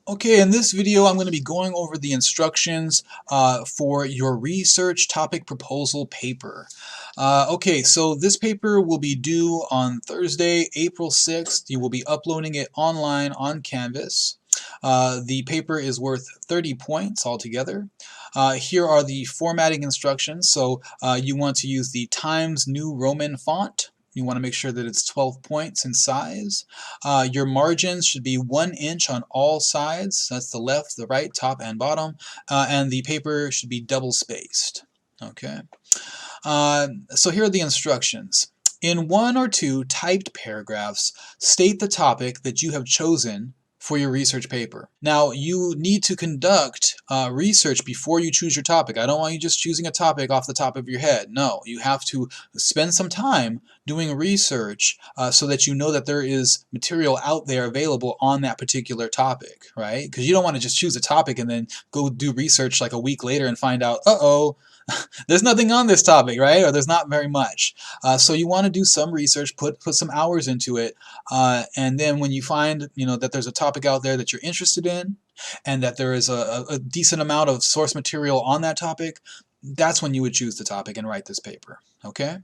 Okay, in this video I'm going to be going over the instructions for your research topic proposal paper. Okay, so this paper will be due on Thursday, April 6th. You will be uploading it online on Canvas. The paper is worth 30 points altogether. Here are the formatting instructions. So you want to use the Times New Roman font. You want to make sure that it's 12 points in size. Your margins should be 1 inch on all sides. That's the left, the right, top, and bottom. And the paper should be double spaced. Okay. So here are the instructions. In 1 or 2 typed paragraphs, state the topic that you have chosen for your research paper. Now, you need to conduct research before you choose your topic. I don't want you just choosing a topic off the top of your head. No, you have to spend some time doing research so that you know that there is material out there available on that particular topic, right? Because you don't want to just choose a topic and then go do research like a week later and find out, uh-oh, there's nothing on this topic, right? Or there's not very much. So you want to do some research, put some hours into it, and then when you find that there's a topic out there that you're interested in, and that there is a decent amount of source material on that topic, that's when you would choose the topic and write this paper. Okay.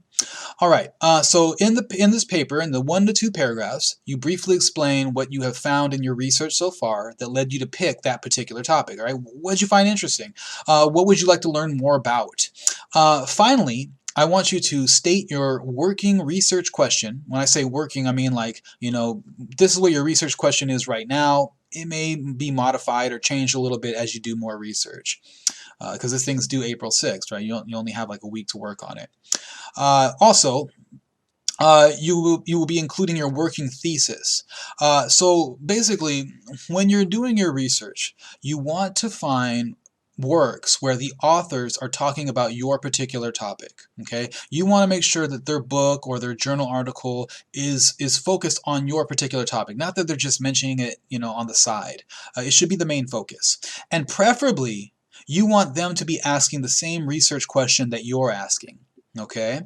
All right. So in this paper, in the 1 to 2 paragraphs, you briefly explain what you have found in your research so far that led you to pick that particular topic. All right. What did you find interesting? What would you like to learn more about? Finally, I want you to state your working research question. When I say working, I mean like, this is what your research question is right now. It may be modified or changed a little bit as you do more research. Because this thing's due April 6th, right? You only have like a week to work on it. Also, you will be including your working thesis. So basically, when you're doing your research, you want to find works where the authors are talking about your particular topic. Okay, you want to make sure that their book or their journal article is focused on your particular topic, not that they're just mentioning it, on the side. It should be the main focus, and preferably you want them to be asking the same research question that you're asking. Okay.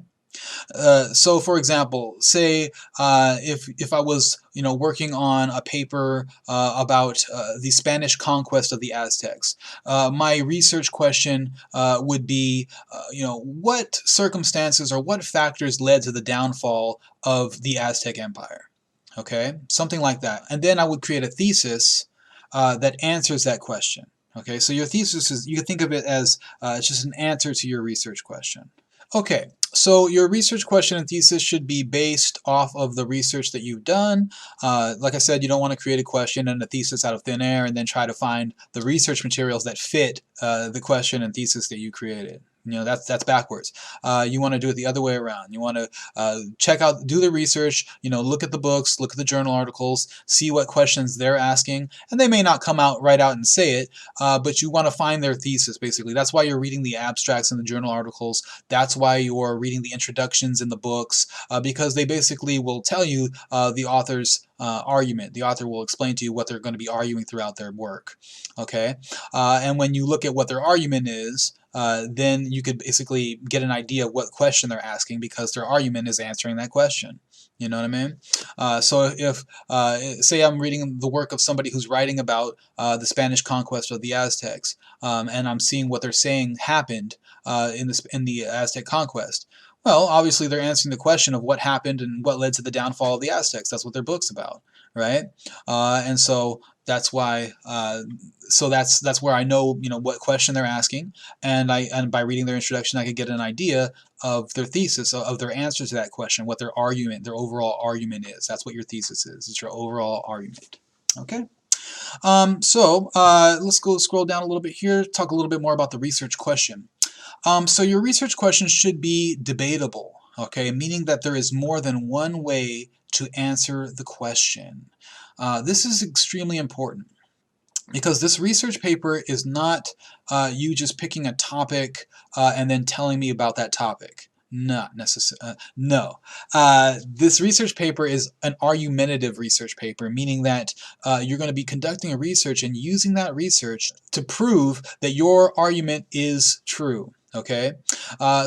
So for example, say if I was working on a paper about the Spanish conquest of the Aztecs, my research question would be what circumstances or what factors led to the downfall of the Aztec Empire? Okay, something like that. And then I would create a thesis that answers that question. Okay, so your thesis is, you can think of it as just an answer to your research question. Okay, so your research question and thesis should be based off of the research that you've done. Like I said, you don't want to create a question and a thesis out of thin air and then try to find the research materials that fit the question and thesis that you created. That's backwards. You want to do it the other way around. You want to do the research, look at the books, look at the journal articles, see what questions they're asking, and they may not come out right out and say it, but you want to find their thesis, basically. That's why you're reading the abstracts in the journal articles. That's why you're reading the introductions in the books, because they basically will tell you the author's argument. The author will explain to you what they're going to be arguing throughout their work. Okay, and when you look at what their argument is, then you could basically get an idea of what question they're asking, because their argument is answering that question. You know what I mean? So if, say I'm reading the work of somebody who's writing about the Spanish conquest of the Aztecs, and I'm seeing what they're saying happened in the Aztec conquest. Well, obviously they're answering the question of what happened and what led to the downfall of the Aztecs. That's what their book's about, right? And so that's why. So that's where I know what question they're asking, and by reading their introduction, I could get an idea of their thesis, of their answer to that question, what their argument, their overall argument is. That's what your thesis is. It's your overall argument. Okay. Let's go scroll down a little bit here. Talk a little bit more about the research question. So your research question should be debatable, okay, meaning that there is more than one way to answer the question. This is extremely important, because this research paper is not you just picking a topic and then telling me about that topic. Not necessarily. No. This research paper is an argumentative research paper, meaning that you're going to be conducting a research and using that research to prove that your argument is true. Okay,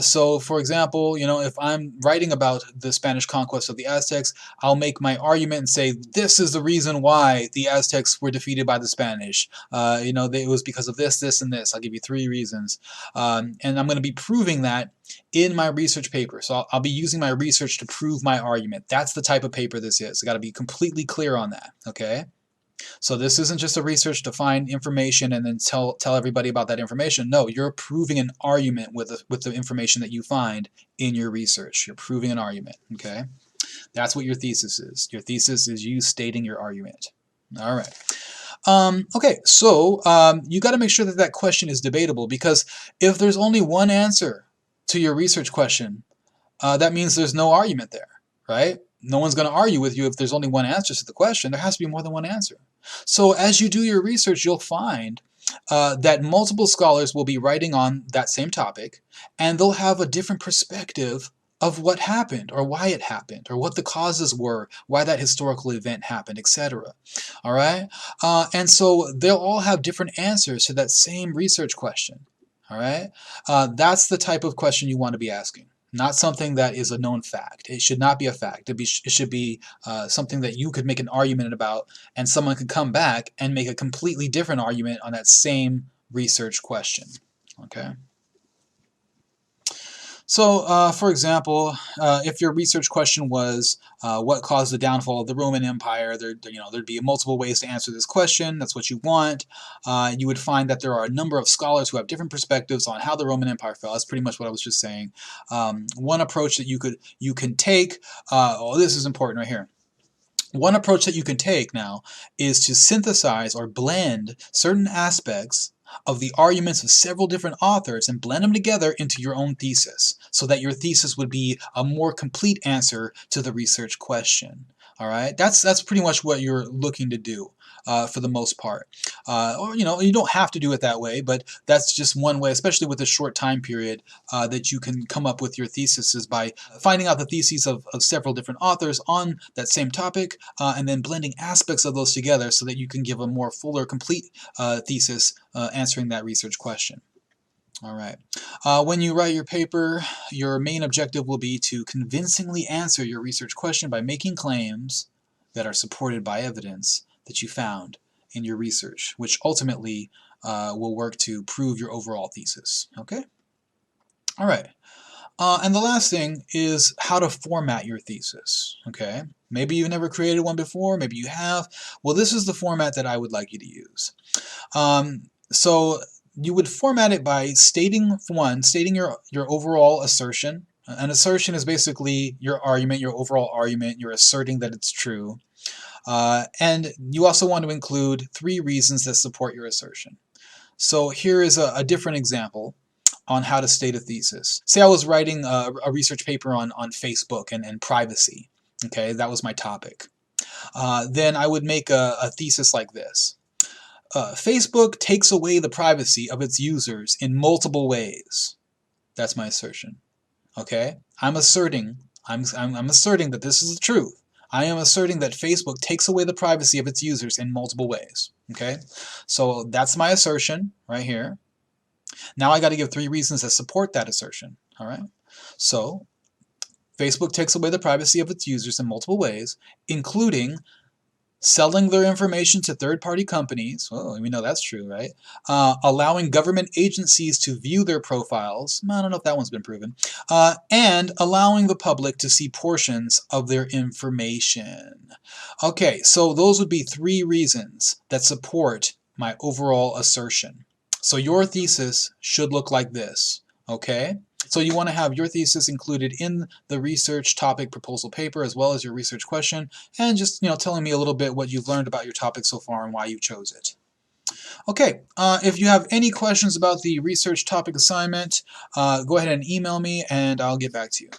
so for example, if I'm writing about the Spanish conquest of the Aztecs, I'll make my argument and say this is the reason why the Aztecs were defeated by the Spanish. It was because of this, this, and this. I'll give you 3 reasons, and I'm going to be proving that in my research paper. So I'll be using my research to prove my argument. That's the type of paper this is. I got to be completely clear on that. Okay. So this isn't just a research to find information and then tell everybody about that information. No, you're proving an argument with the information that you find in your research. You're proving an argument, okay? That's what your thesis is. Your thesis is you stating your argument. All right. Okay, so you got to make sure that that question is debatable, because if there's only one answer to your research question, that means there's no argument there, right? No one's going to argue with you if there's only one answer to the question. There has to be more than one answer. So as you do your research, you'll find that multiple scholars will be writing on that same topic, and they'll have a different perspective of what happened, or why it happened, or what the causes were, why that historical event happened, etc. All right? And so they'll all have different answers to that same research question. All right? That's the type of question you want to be asking. Not something that is a known fact. It should not be a fact. It should be something that you could make an argument about, and someone could come back and make a completely different argument on that same research question. Okay. So, for example, if your research question was what caused the downfall of the Roman Empire, there'd be multiple ways to answer this question. That's what you want. You would find that there are a number of scholars who have different perspectives on how the Roman Empire fell. That's pretty much what I was just saying. One approach that you can take. This is important right here. One approach that you can take now is to synthesize or blend certain aspects of the arguments of several different authors and blend them together into your own thesis, so that your thesis would be a more complete answer to the research question. All right, that's pretty much what you're looking to do for the most part. Or you don't have to do it that way, but that's just one way, especially with a short time period, that you can come up with your thesis, is by finding out the theses of several different authors on that same topic, and then blending aspects of those together so that you can give a more fuller, complete thesis answering that research question. All right. When you write your paper, your main objective will be to convincingly answer your research question by making claims that are supported by evidence that you found in your research, which ultimately will work to prove your overall thesis. Okay? All right. And the last thing is how to format your thesis. Okay? Maybe you've never created one before, maybe you have. Well, this is the format that I would like you to use. So you would format it by stating your overall assertion. An assertion is basically your argument, your overall argument. You're asserting that it's true. And you also want to include 3 reasons that support your assertion. So here is a different example on how to state a thesis. Say I was writing a research paper on Facebook and privacy. Okay, that was my topic. Then I would make a thesis like this. Facebook takes away the privacy of its users in multiple ways. That's my assertion. Okay, I'm asserting that this is the truth. I am asserting that Facebook takes away the privacy of its users in multiple ways. Okay, so that's my assertion right here. Now I got to give 3 reasons that support that assertion. All right, so Facebook takes away the privacy of its users in multiple ways, including selling their information to third-party companies. Well, we know that's true, right? Allowing government agencies to view their profiles. I don't know if that one's been proven. And allowing the public to see portions of their information. Okay, so those would be 3 reasons that support my overall assertion. So your thesis should look like this, okay? So you want to have your thesis included in the research topic proposal paper, as well as your research question, and just telling me a little bit what you've learned about your topic so far and why you chose it. Okay, if you have any questions about the research topic assignment, go ahead and email me and I'll get back to you.